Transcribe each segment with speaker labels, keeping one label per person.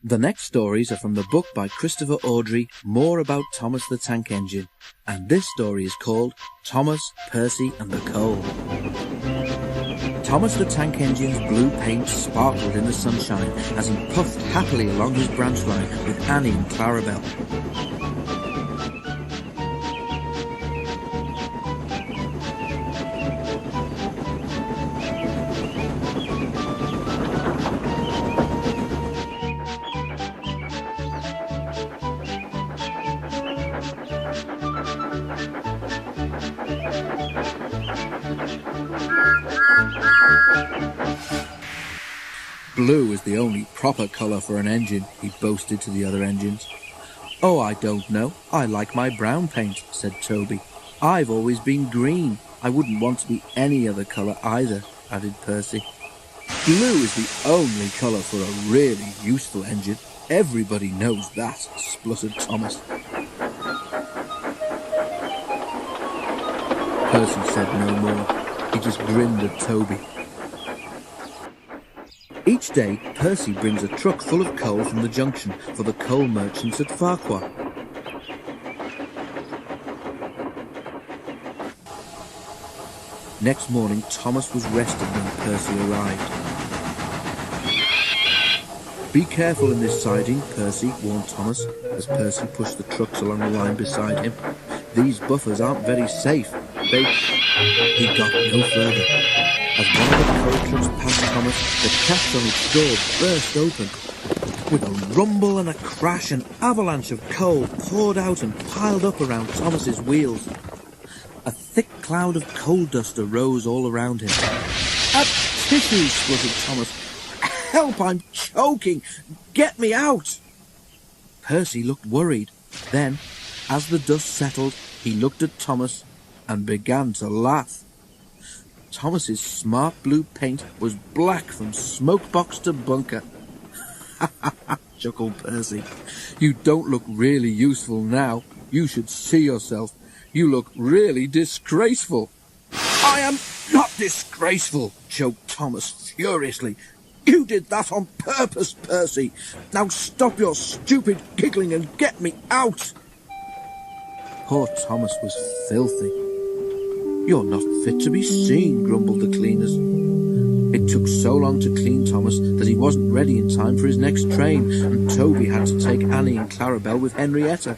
Speaker 1: The next stories are from the book by Christopher Awdry, More About Thomas the Tank Engine, and this story is called Thomas, Percy and the Coal. Thomas the Tank Engine's blue paint sparkled in the sunshine as he puffed happily along his branch line with Annie and Clarabel. Blue is the only proper colour for an engine, he boasted to the other engines. Oh, I don't know. I like my brown paint, said Toby. I've always been green. I wouldn't want to be any other colour either, added Percy. Blue is the only colour for a really useful engine. Everybody knows that, spluttered Thomas. Percy said no more. He just grinned at Toby. Each day, Percy brings a truck full of coal from the junction for the coal merchants at Farquhar. Next morning, Thomas was rested when Percy arrived. Be careful in this siding, Percy, warned Thomas, as Percy pushed the trucks along the line beside him. These buffers aren't very safe. He got no further. As one of the coal trucks passed Thomas, the catch on its door burst open. With a rumble and a crash, an avalanche of coal poured out and piled up around Thomas's wheels. A thick cloud of coal dust arose all around him. "A tissue!" spluttered Thomas. "Help, I'm choking! Get me out!" Percy looked worried. Then, as the dust settled, he looked at Thomas and began to laugh. Thomas's smart blue paint was black from smokebox to bunker. "Ha ha ha," chuckled Percy. "You don't look really useful now. You should see yourself. You look really disgraceful." "I am not disgraceful," choked Thomas furiously. "You did that on purpose, Percy. Now stop your stupid giggling and get me out." Poor Thomas was filthy. "You're not fit to be seen," grumbled the cleaners. It took so long to clean Thomas that he wasn't ready in time for his next train, and Toby had to take Annie and Clarabel with Henrietta.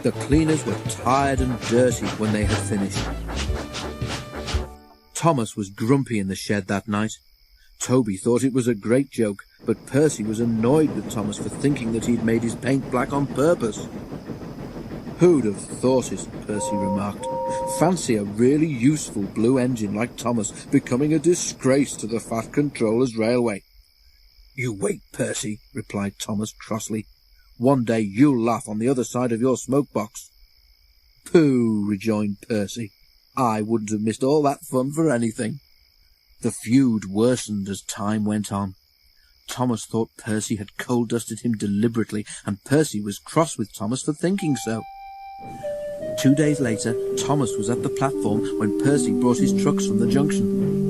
Speaker 1: The cleaners were tired and dirty when they had finished. Thomas was grumpy in the shed that night. Toby thought it was a great joke, but Percy was annoyed with Thomas for thinking that he'd made his paint black on purpose. "Who'd have thought it?" Percy remarked. "Fancy a really useful blue engine like Thomas becoming a disgrace to the Fat Controller's Railway." "You wait, Percy," replied Thomas crossly. "One day you'll laugh on the other side of your smoke-box." "Pooh," rejoined Percy. "I wouldn't have missed all that fun for anything." The feud worsened as time went on. Thomas thought Percy had coal-dusted him deliberately, and Percy was cross with Thomas for thinking so. 2 days later, Thomas was at the platform when Percy brought his trucks from the junction.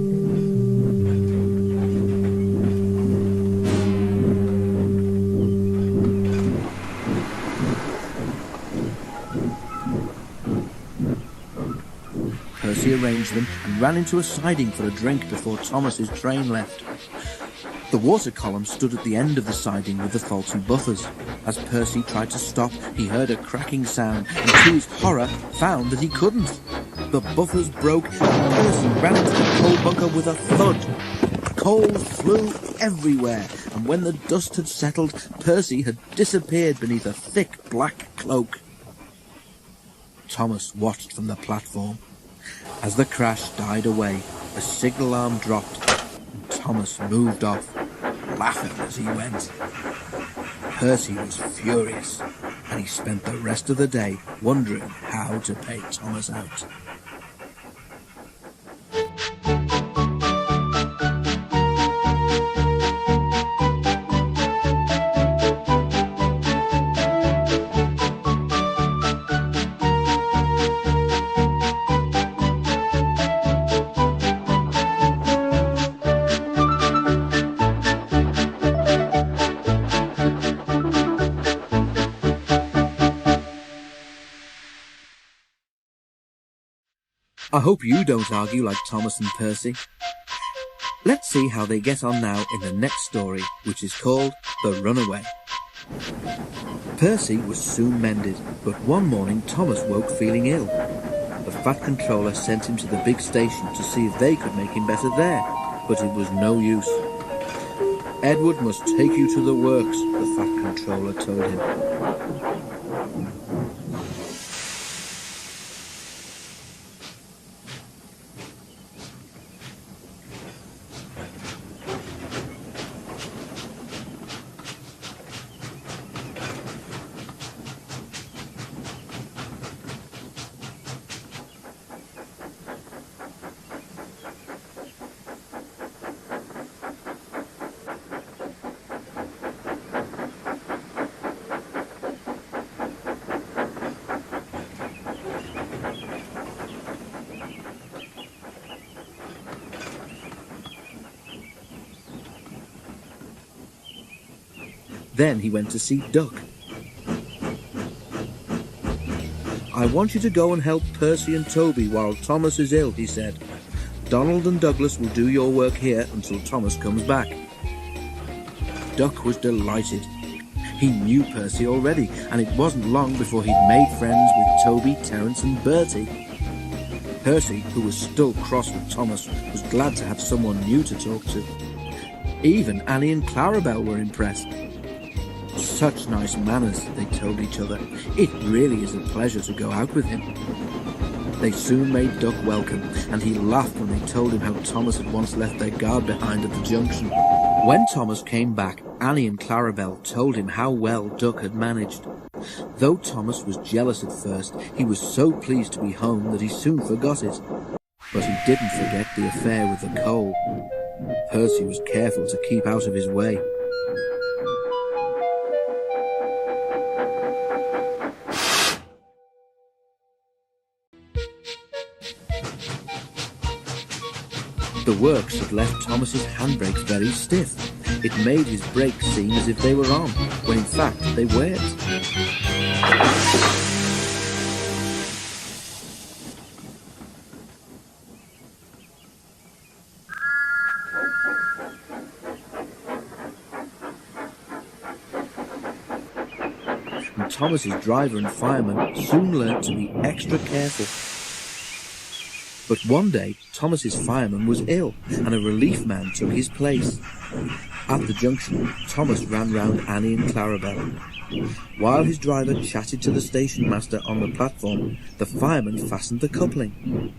Speaker 1: Percy arranged them and ran into a siding for a drink before Thomas's train left. The water column stood at the end of the siding with the faulty buffers. As Percy tried to stop, he heard a cracking sound, and to his horror found that he couldn't. The buffers broke, and Percy ran into the coal bunker with a thud. Coal flew everywhere, and when the dust had settled, Percy had disappeared beneath a thick black cloak. Thomas watched from the platform. As the crash died away, a signal alarm dropped, and Thomas moved off, laughing as he went. Percy was furious, and he spent the rest of the day wondering how to pay Thomas out. I hope you don't argue like Thomas and Percy. Let's see how they get on now in the next story, which is called The Runaway. Percy was soon mended, but one morning Thomas woke feeling ill. The Fat Controller sent him to the big station to see if they could make him better there, but it was no use. Edward must take you to the works, the Fat Controller told him. Then he went to see Duck. I want you to go and help Percy and Toby while Thomas is ill, he said. Donald and Douglas will do your work here until Thomas comes back. Duck was delighted. He knew Percy already, and it wasn't long before he'd made friends with Toby, Terence and Bertie. Percy, who was still cross with Thomas, was glad to have someone new to talk to. Even Annie and Clarabelle were impressed. Such nice manners, they told each other. It really is a pleasure to go out with him. They soon made Duck welcome, and he laughed when they told him how Thomas had once left their guard behind at the junction. When Thomas came back, Annie and Clarabelle told him how well Duck had managed. Though Thomas was jealous at first, he was so pleased to be home that he soon forgot it. But he didn't forget the affair with the coal. Percy was careful to keep out of his way. The works had left Thomas's handbrakes very stiff. It made his brakes seem as if they were on, when in fact they weren't. And Thomas's driver and fireman soon learnt to be extra careful. But one day, Thomas's fireman was ill, and a relief man took his place. At the junction, Thomas ran round Annie and Clarabelle. While his driver chatted to the station master on the platform, the fireman fastened the coupling.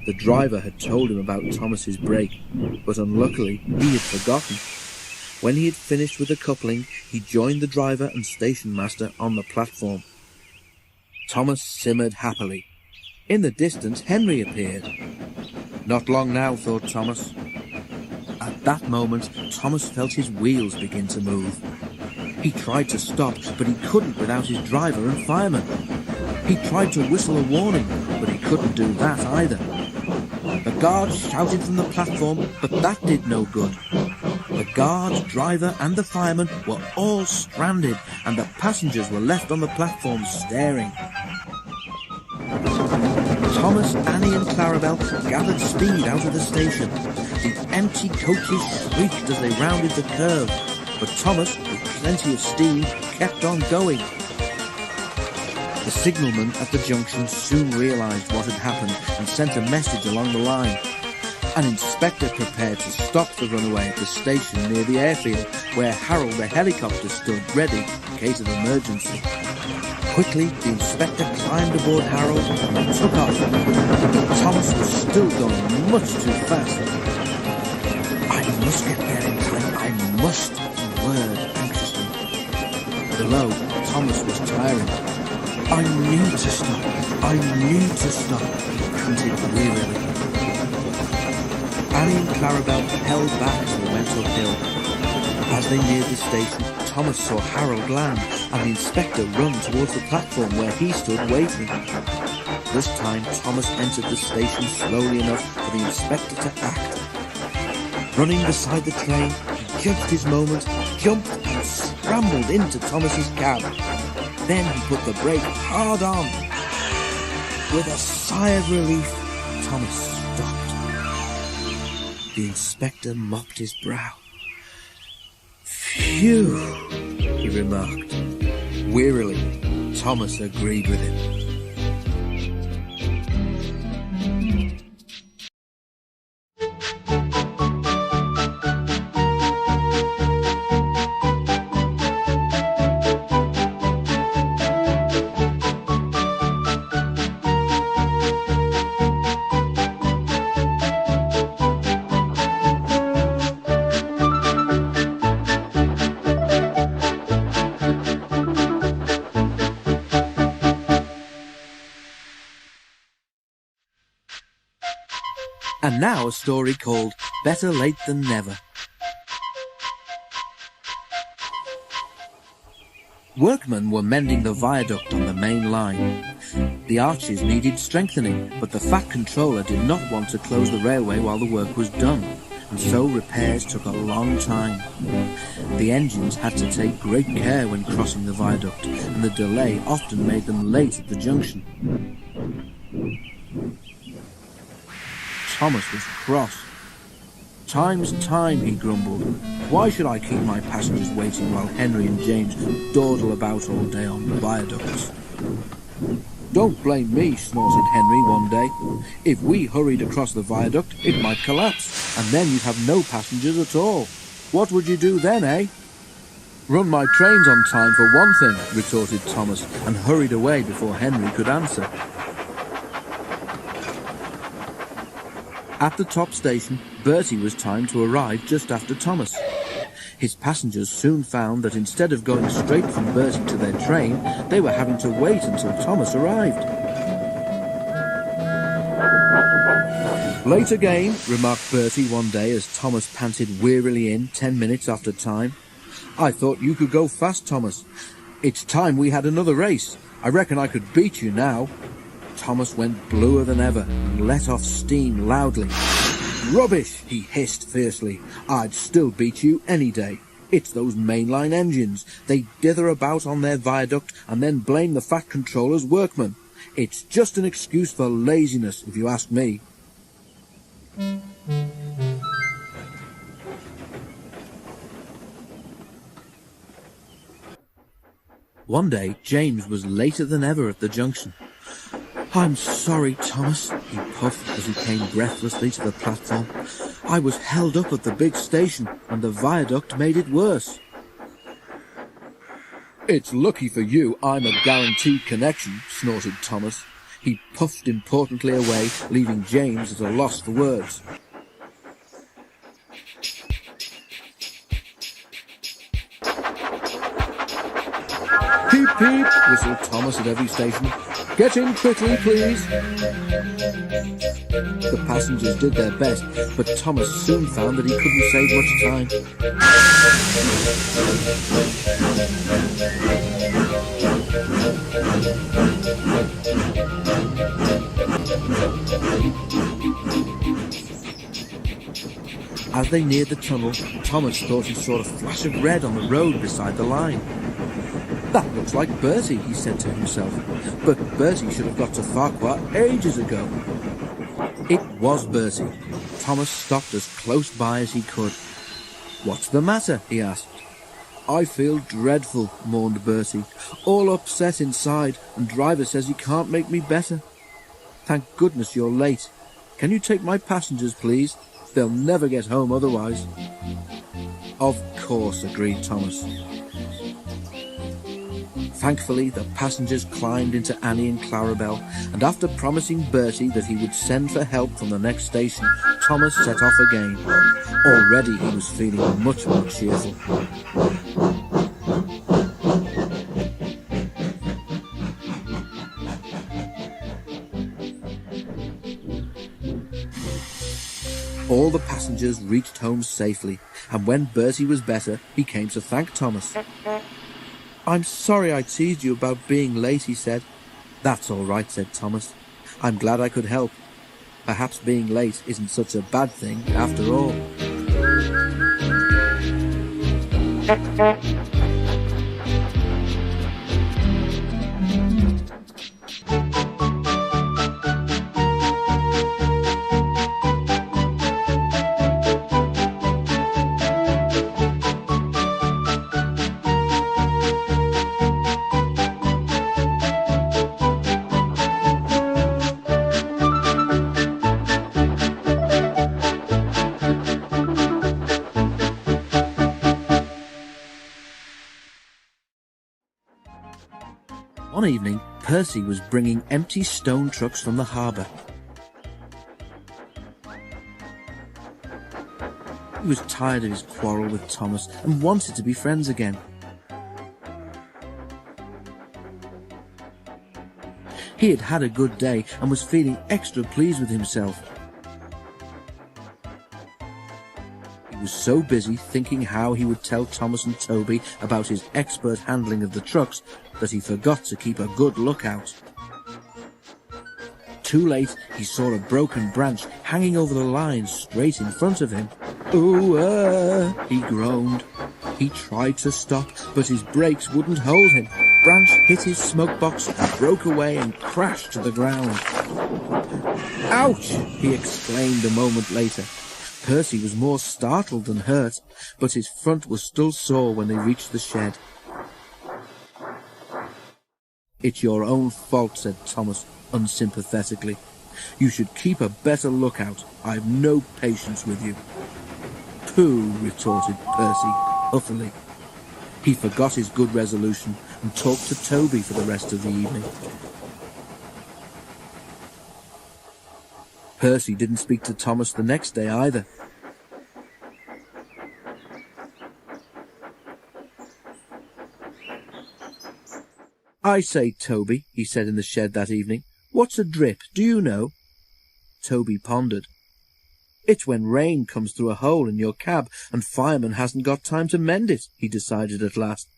Speaker 1: The driver had told him about Thomas's brake, but unluckily he had forgotten. When he had finished with the coupling, he joined the driver and station master on the platform. Thomas simmered happily. In the distance, Henry appeared. Not long now, thought Thomas. At that moment, Thomas felt his wheels begin to move. He tried to stop, but he couldn't without his driver and fireman. He tried to whistle a warning, but he couldn't do that either. The guards shouted from the platform, but that did no good. The guards, driver and the fireman were all stranded, and the passengers were left on the platform staring. Thomas, Annie and Clarabelle gathered speed out of the station. The empty coaches shrieked as they rounded the curve, but Thomas, with plenty of steam, kept on going. The signalman at the junction soon realised what had happened and sent a message along the line. An inspector prepared to stop the runaway at the station near the airfield, where Harold the helicopter stood ready in case of emergency. Quickly, the inspector climbed aboard Harold and they took off. Thomas was still going much too fast. I must get there in time, I must, he whirred anxiously. Below, Thomas was tiring. I need to stop, he panted wearily. Annie and Clarabelle held back as they went uphill. As they neared the station, Thomas saw Harold land and the inspector run towards the platform where he stood waiting. This time, Thomas entered the station slowly enough for the inspector to act. Running beside the train, he judged his moment, jumped and scrambled into Thomas's cab. Then he put the brake hard on. With a sigh of relief, Thomas stopped. The inspector mopped his brow. "Phew," he remarked. Wearily, Thomas agreed with him. And now a story called Better Late Than Never. Workmen were mending the viaduct on the main line. The arches needed strengthening, but the Fat Controller did not want to close the railway while the work was done, and so repairs took a long time. The engines had to take great care when crossing the viaduct, and the delay often made them late at the junction. Thomas was cross. "Time's time," he grumbled. "Why should I keep my passengers waiting while Henry and James dawdle about all day on the viaducts?" "Don't blame me," snorted Henry one day. "If we hurried across the viaduct, it might collapse, and then you'd have no passengers at all. What would you do then, eh?" "Run my trains on time for one thing," retorted Thomas, and hurried away before Henry could answer. At the top station, Bertie was timed to arrive just after Thomas. His passengers soon found that instead of going straight from Bertie to their train, they were having to wait until Thomas arrived. "Late again," remarked Bertie one day as Thomas panted wearily in 10 minutes after time. "I thought you could go fast, Thomas. It's time we had another race. I reckon I could beat you now." Thomas went bluer than ever and let off steam loudly. "Rubbish," he hissed fiercely. "I'd still beat you any day. It's those mainline engines. They dither about on their viaduct and then blame the Fat Controller's workmen. It's just an excuse for laziness, if you ask me." One day, James was later than ever at the junction. "I'm sorry, Thomas," he puffed as he came breathlessly to the platform. "I was held up at the big station, and the viaduct made it worse." "It's lucky for you I'm a guaranteed connection," snorted Thomas. He puffed importantly away, leaving James at a loss for words. "Peep, peep," whistled Thomas at every station. "Get in quickly, please." The passengers did their best, but Thomas soon found that he couldn't save much time. As they neared the tunnel, Thomas thought he saw a flash of red on the road beside the line. "That looks like Bertie," he said to himself. "But Bertie should have got to Farquhar ages ago." It was Bertie. Thomas stopped as close by as he could. "What's the matter?" he asked. "I feel dreadful," mourned Bertie. "All upset inside, and driver says he can't make me better." "Thank goodness you're late. Can you take my passengers, please? They'll never get home otherwise." "Of course," agreed Thomas. Thankfully, the passengers climbed into Annie and Clarabelle, and after promising Bertie that he would send for help from the next station, Thomas set off again. Already he was feeling much more cheerful. All the passengers reached home safely, and when Bertie was better, he came to thank Thomas. "I'm sorry I teased you about being late," he said. "That's all right," said Thomas. "I'm glad I could help. Perhaps being late isn't such a bad thing after all." One evening, Percy was bringing empty stone trucks from the harbour. He was tired of his quarrel with Thomas and wanted to be friends again. He had had a good day and was feeling extra pleased with himself. He was so busy thinking how he would tell Thomas and Toby about his expert handling of the trucks that he forgot to keep a good lookout. Too late, he saw a broken branch hanging over the line straight in front of him. "Ooh, he groaned. He tried to stop, but his brakes wouldn't hold him. Branch hit his smoke box, broke away and crashed to the ground. "Ouch!" he exclaimed a moment later. Percy was more startled than hurt, but his front was still sore when they reached the shed. "It's your own fault," said Thomas unsympathetically. "You should keep a better lookout. I've no patience with you." "Pooh," retorted Percy huffily. He forgot his good resolution and talked to Toby for the rest of the evening. Percy didn't speak to Thomas the next day either. "I say, Toby," he said in the shed that evening, "what's a drip, do you know?" Toby pondered. "It's when rain comes through a hole in your cab and fireman hasn't got time to mend it," he decided at last.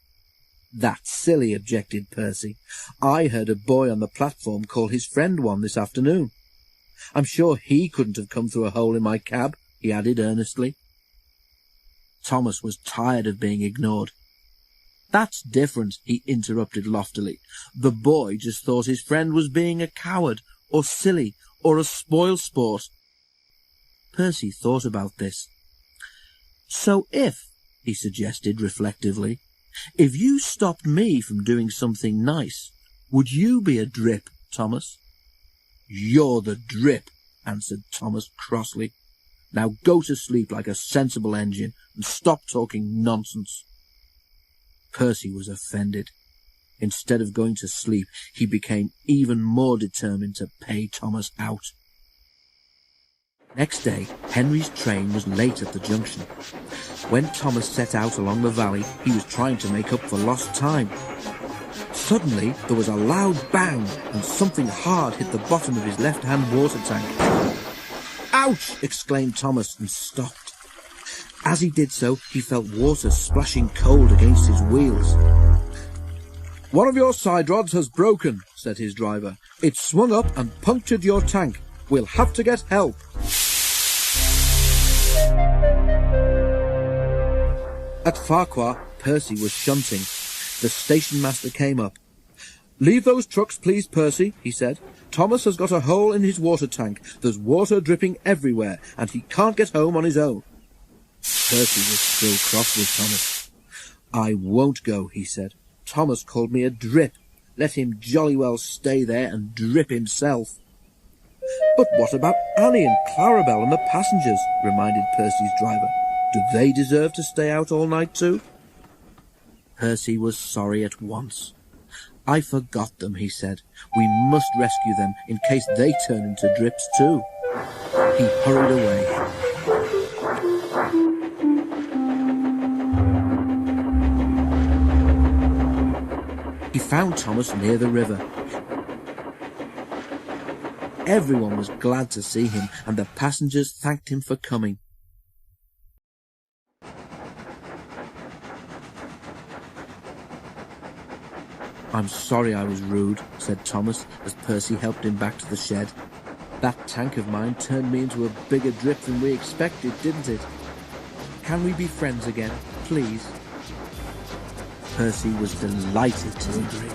Speaker 1: "That's silly," objected Percy. "I heard a boy on the platform call his friend one this afternoon. I'm sure he couldn't have come through a hole in my cab," he added earnestly. Thomas was tired of being ignored. "That's different," he interrupted loftily. "The boy just thought his friend was being a coward, or silly, or a spoil-sport." Percy thought about this. "So if," he suggested reflectively, "if you stopped me from doing something nice, would you be a drip, Thomas?" "You're the drip," answered Thomas crossly. "Now go to sleep like a sensible engine and stop talking nonsense." Percy was offended. Instead of going to sleep, he became even more determined to pay Thomas out. Next day, Henry's train was late at the junction. When Thomas set out along the valley, he was trying to make up for lost time. Suddenly, there was a loud bang, and something hard hit the bottom of his left-hand water tank. "Ouch!" exclaimed Thomas, and stopped. As he did so, he felt water splashing cold against his wheels. "One of your side rods has broken," said his driver. "It's swung up and punctured your tank. We'll have to get help." At Farquhar, Percy was shunting. The station master came up. "Leave those trucks, please, Percy," he said. "Thomas has got a hole in his water tank. There's water dripping everywhere, and he can't get home on his own." Percy was still cross with Thomas. "I won't go," he said. "Thomas called me a drip. Let him jolly well stay there and drip himself." "But what about Annie and Clarabelle and the passengers?" reminded Percy's driver. "Do they deserve to stay out all night too?" Percy was sorry at once. "I forgot them," he said. "We must rescue them in case they turn into drips too." He hurried away. He found Thomas near the river. Everyone was glad to see him, and the passengers thanked him for coming. "I'm sorry I was rude," said Thomas as Percy helped him back to the shed. "That tank of mine turned me into a bigger drip than we expected, didn't it? Can we be friends again, please?" Percy was delighted to agree.